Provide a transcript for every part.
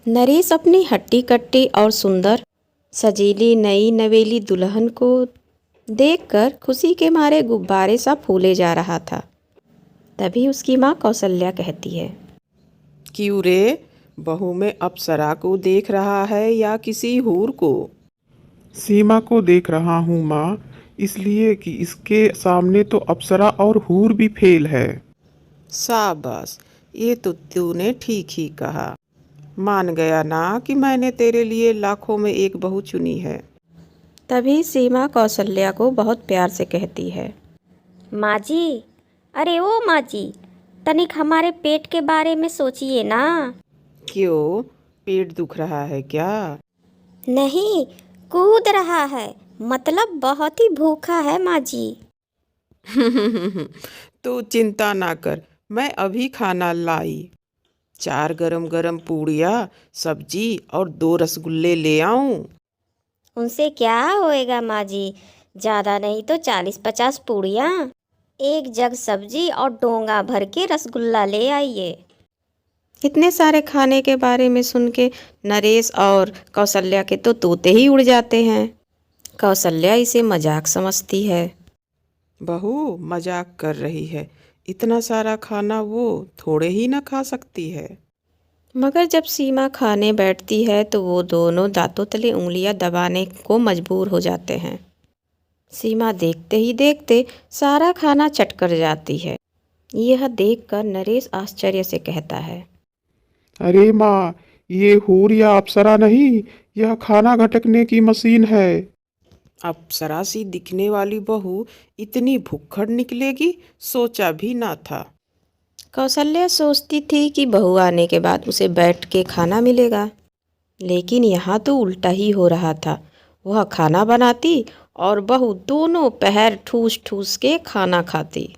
नरेश अपनी हट्टी कट्टी और सुंदर सजीली नई नवेली दुल्हन को देखकर खुशी के मारे गुब्बारे सा फूले जा रहा था। तभी उसकी माँ कौसल्या कहती है, क्यों रे, बहू में अप्सरा को देख रहा है या किसी हूर को? सीमा को देख रहा हूँ माँ, इसलिए कि इसके सामने तो अप्सरा और हूर भी फेल है। शाबाश, ये तो तूने ठीक ही कहा। मान गया ना कि मैंने तेरे लिए लाखों में एक बहू चुनी है। तभी सीमा कौसल्या को बहुत प्यार से कहती है, माँ जी, अरे ओ माँ जी, तनिक हमारे पेट के बारे में सोचिए ना। क्यों, पेट दुख रहा है क्या? नहीं, कूद रहा है, मतलब बहुत ही भूखा है माँ जी। तू चिंता ना कर, मैं अभी खाना लाई। 4 गरम गरम पूड़ियाँ, सब्जी और 2 रसगुल्ले ले आऊं? उनसे क्या होएगा माँ जी, ज़्यादा नहीं तो 40-50 पूड़ियाँ, 1 जग सब्जी और डोंगा भर के रसगुल्ला ले आइए। इतने सारे खाने के बारे में सुन के नरेश और कौसल्या के तो तोते ही उड़ जाते हैं। कौसल्या इसे मजाक समझती है। बहू मजाक कर रही है, इतना सारा खाना वो थोड़े ही ना खा सकती है। मगर जब सीमा खाने बैठती है तो वो दोनों दांतों तले उंगलियां दबाने को मजबूर हो जाते हैं। सीमा देखते ही देखते सारा खाना चट कर जाती है। यह देखकर नरेश आश्चर्य से कहता है, अरे माँ, ये हूर या अप्सरा नहीं, यह खाना घटकने की मशीन है। अप्सरा सी दिखने वाली बहू इतनी भुक्खड़ निकलेगी, सोचा भी ना था। कौसल्या सोचती थी कि बहू आने के बाद उसे बैठ के खाना मिलेगा, लेकिन यहाँ तो उल्टा ही हो रहा था। वह खाना बनाती और बहू दोनों पैर ठूस ठूस के खाना खाती।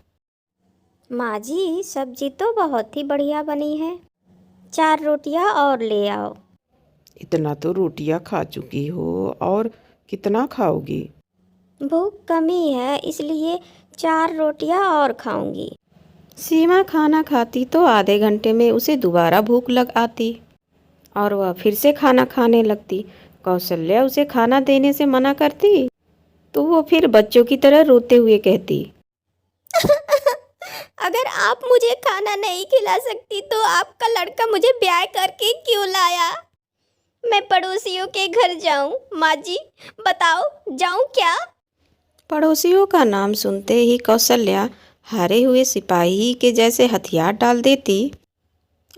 माँ जी, सब्जी तो बहुत ही बढ़िया बनी है, 4 रोटियाँ और ले आओ। इतना तो रोटियां खा चुकी हो, और कितना खाओगी? भूख कमी है, इसलिए 4 रोटियाँ और खाऊंगी। सीमा खाना खाती तो आधे घंटे में उसे दोबारा भूख लग आती और वह फिर से खाना खाने लगती। कौसल्या उसे खाना देने से मना करती तो वो फिर बच्चों की तरह रोते हुए कहती, अगर आप मुझे खाना नहीं खिला सकती तो आपका लड़का मुझे ब्याह करके क्यों लाया? मैं पड़ोसियों के घर जाऊं? माँ जी बताओ, जाऊं क्या? पड़ोसियों का नाम सुनते ही कौसल्या हारे हुए सिपाही के जैसे हथियार डाल देती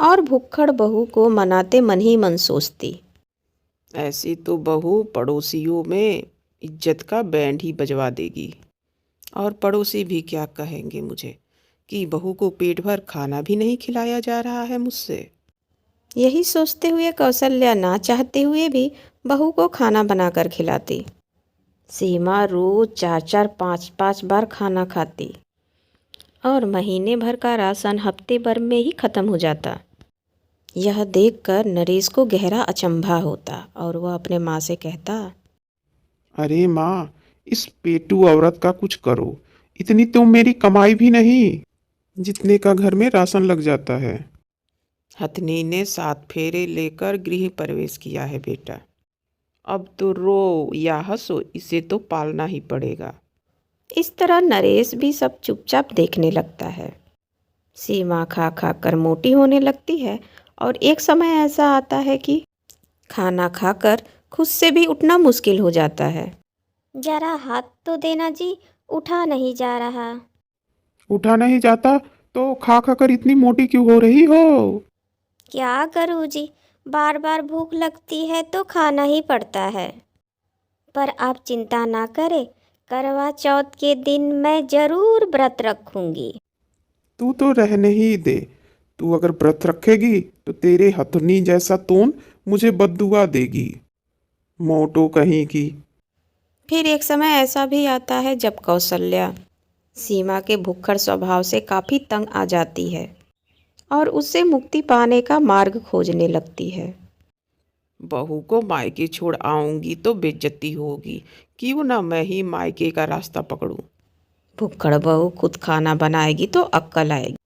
और भुक्खड़ बहू को मनाते मन ही मन सोचती, ऐसी तो बहू पड़ोसियों में इज्जत का बैंड ही बजवा देगी। और पड़ोसी भी क्या कहेंगे मुझे कि बहू को पेट भर खाना भी नहीं खिलाया जा रहा है मुझसे। यही सोचते हुए कौसल्या ना चाहते हुए भी बहू को खाना बनाकर खिलाती। सीमा रोज 4-4 5-5 बार खाना खाती और महीने भर का राशन हफ्ते भर में ही खत्म हो जाता। यह देखकर नरेश को गहरा अचंभा होता और वह अपने माँ से कहता, अरे माँ, इस पेटू औरत का कुछ करो, इतनी तो मेरी कमाई भी नहीं जितने का घर में राशन लग जाता है। हथनी ने 7 फेरे लेकर गृह प्रवेश किया है बेटा। अब तो रो या हंसो, इसे तो पालना ही पड़ेगा। इस तरह नरेश भी सब चुपचाप देखने लगता है। सीमा खा खा कर मोटी होने लगती है और एक समय ऐसा आता है कि खाना खाकर खुद से भी उठना मुश्किल हो जाता है। जरा हाथ तो देना जी, उठा नहीं जा रहा। उठा नहीं जाता तो खा खा कर इतनी मोटी क्यों हो रही हो? क्या करूँ जी, बार बार भूख लगती है तो खाना ही पड़ता है। पर आप चिंता ना करें, करवा चौथ के दिन मैं जरूर व्रत रखूंगी। तू तो रहने ही दे। तू अगर व्रत रखेगी तो तेरे हथनी जैसा तोन मुझे बद्दुआ देगी, मोटो कहीं की। फिर एक समय ऐसा भी आता है जब कौसल्या सीमा के भुक्खड़ स्वभाव से काफ़ी तंग आ जाती है और उससे मुक्ति पाने का मार्ग खोजने लगती है। बहू को मायके छोड़ आऊंगी तो बेइज्जती होगी, क्यों ना मैं ही मायके का रास्ता पकड़ूं। भुक्खड़ बहू खुद खाना बनाएगी तो अक्कल आएगी।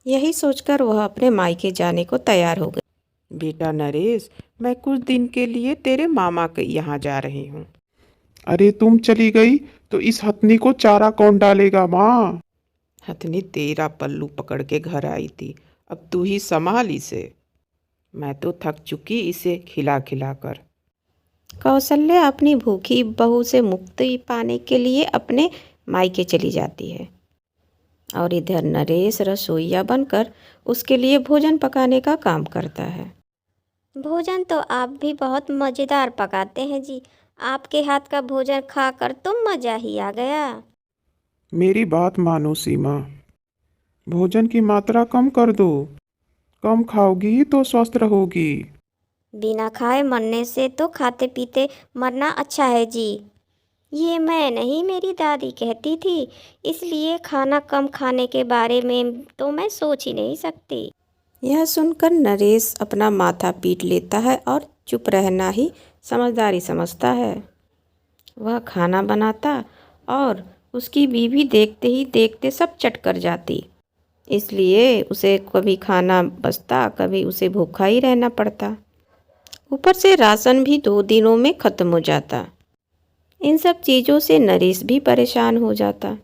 यही सोचकर वह अपने मायके जाने को तैयार हो गई। बेटा नरेश, मैं कुछ दिन के लिए तेरे मामा के यहाँ जा रही हूँ। अरे तुम चली गई तो इस हथनी को चारा कौन डालेगा माँ? हथनी तेरा पल्लू पकड़ के घर आई थी, अब तू ही संभाल इसे। मैं तो थक चुकी इसे खिला खिला कर। कौशल्या अपनी भूखी बहू से मुक्ति पाने के लिए अपने मायके चली जाती है और इधर नरेश रसोइया बनकर उसके लिए भोजन पकाने का काम करता है। भोजन तो आप भी बहुत मज़ेदार पकाते हैं जी। आपके हाथ का भोजन खाकर तो मज़ा ही आ गया। मेरी बात मानो सीमा, भोजन की मात्रा कम कर दो। कम खाओगी तो स्वस्थ रहोगी। बिना खाए मरने से तो खाते पीते मरना अच्छा है जी। ये मैं नहीं, मेरी दादी कहती थी, इसलिए खाना कम खाने के बारे में तो मैं सोच ही नहीं सकती। यह सुनकर नरेश अपना माथा पीट लेता है और चुप रहना ही समझदारी समझता है। वह खाना बनाता और उसकी बीवी देखते ही देखते सब चट कर जाती, इसलिए उसे कभी खाना बचता, कभी उसे भूखा ही रहना पड़ता। ऊपर से राशन भी 2 दिनों में ख़त्म हो जाता। इन सब चीज़ों से नरेश भी परेशान हो जाता।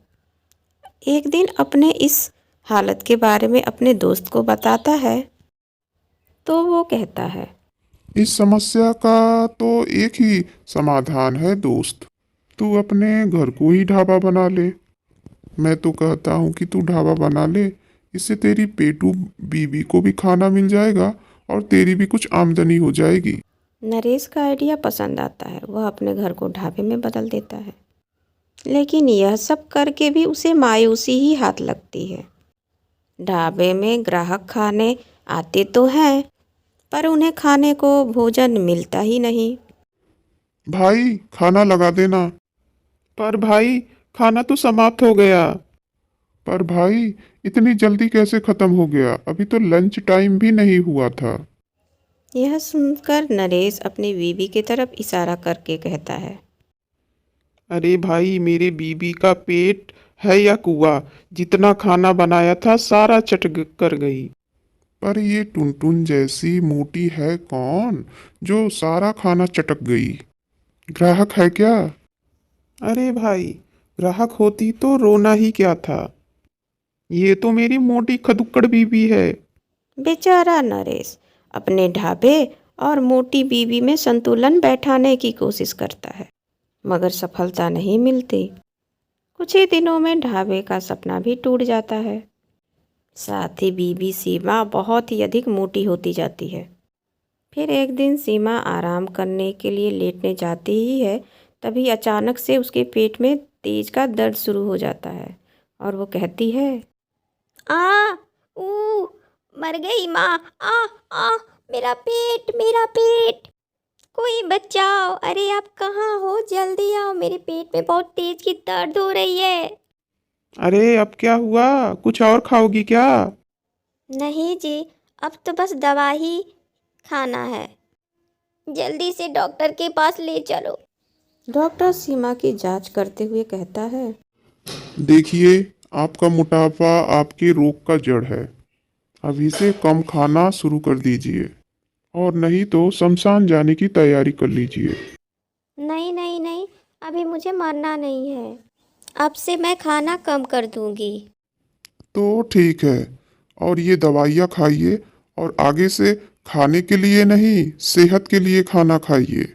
एक दिन अपने इस हालत के बारे में अपने दोस्त को बताता है तो वो कहता है, इस समस्या का तो एक ही समाधान है दोस्त, तू अपने घर को ही ढाबा बना ले। मैं तो कहता हूँ कि तू ढाबा बना ले, इससे तेरी पेटू बीबी को भी खाना मिल जाएगा और तेरी भी कुछ आमदनी हो जाएगी। नरेश का आइडिया पसंद आता है। वह अपने घर को ढाबे में बदल देता है, लेकिन यह सब करके भी उसे मायूसी ही हाथ लगती है। ढाबे में ग्राहक खाने आते तो हैं, पर उन्हें खाने को भोजन मिलता ही नहीं। भाई खाना लगा देना। पर भाई खाना तो समाप्त हो गया। पर भाई इतनी जल्दी कैसे खत्म हो गया? अभी तो लंच टाइम भी नहीं हुआ था। यह सुनकर नरेश अपनी बीवी की तरफ इशारा करके कहता है, अरे भाई मेरे बीबी का पेट है या कुआ, जितना खाना बनाया था सारा कर गई। पर ये टुनटुन जैसी मोटी है कौन जो सारा खाना चटक गई? ग्राहक है क्या? अरे भाई ग्राहक होती तो रोना ही क्या था। ये तो मेरी मोटी खदुक्कड़ बीबी है। बेचारा नरेश अपने ढाबे और मोटी बीवी में संतुलन बैठाने की कोशिश करता है, मगर सफलता नहीं मिलती। कुछ ही दिनों में ढाबे का सपना भी टूट जाता है। साथ ही बीवी सीमा बहुत ही अधिक मोटी होती जाती है। फिर एक दिन सीमा आराम करने के लिए लेटने जाती ही है, तभी अचानक से उसके पेट में तेज का दर्द शुरू हो जाता है और वो कहती है, आ ऊ मर गई माँ। आ आ मेरा पेट, मेरा पेट, कोई बचाओ। अरे आप कहाँ हो, जल्दी आओ, मेरे पेट में बहुत तेज की दर्द हो रही है। अरे अब क्या हुआ? कुछ और खाओगी क्या? नहीं जी, अब तो बस दवा ही खाना है। जल्दी से डॉक्टर के पास ले चलो। डॉक्टर सीमा की जांच करते हुए कहता है, देखिए आपका मोटापा आपके रोग का जड़ है। अभी से कम खाना शुरू कर दीजिए और नहीं तो शमशान जाने की तैयारी कर लीजिए। नहीं नहीं नहीं, अभी मुझे मरना नहीं है। अब से मैं खाना कम कर दूंगी। तो ठीक है, और ये दवाइयाँ खाइए और आगे से खाने के लिए नहीं सेहत के लिए खाना खाइए।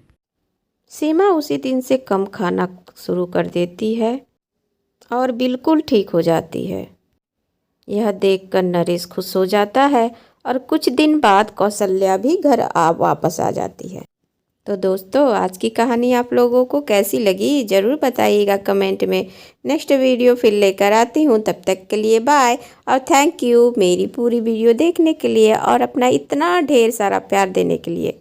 सीमा उसी दिन से कम खाना शुरू कर देती है और बिल्कुल ठीक हो जाती है। यह देखकर नरेश खुश हो जाता है और कुछ दिन बाद कौशल्या भी घर वापस आ जाती है। तो दोस्तों आज की कहानी आप लोगों को कैसी लगी ज़रूर बताइएगा कमेंट में। नेक्स्ट वीडियो फिर लेकर आती हूँ, तब तक के लिए बाय और थैंक यू मेरी पूरी वीडियो देखने के लिए और अपना इतना ढेर सारा प्यार देने के लिए।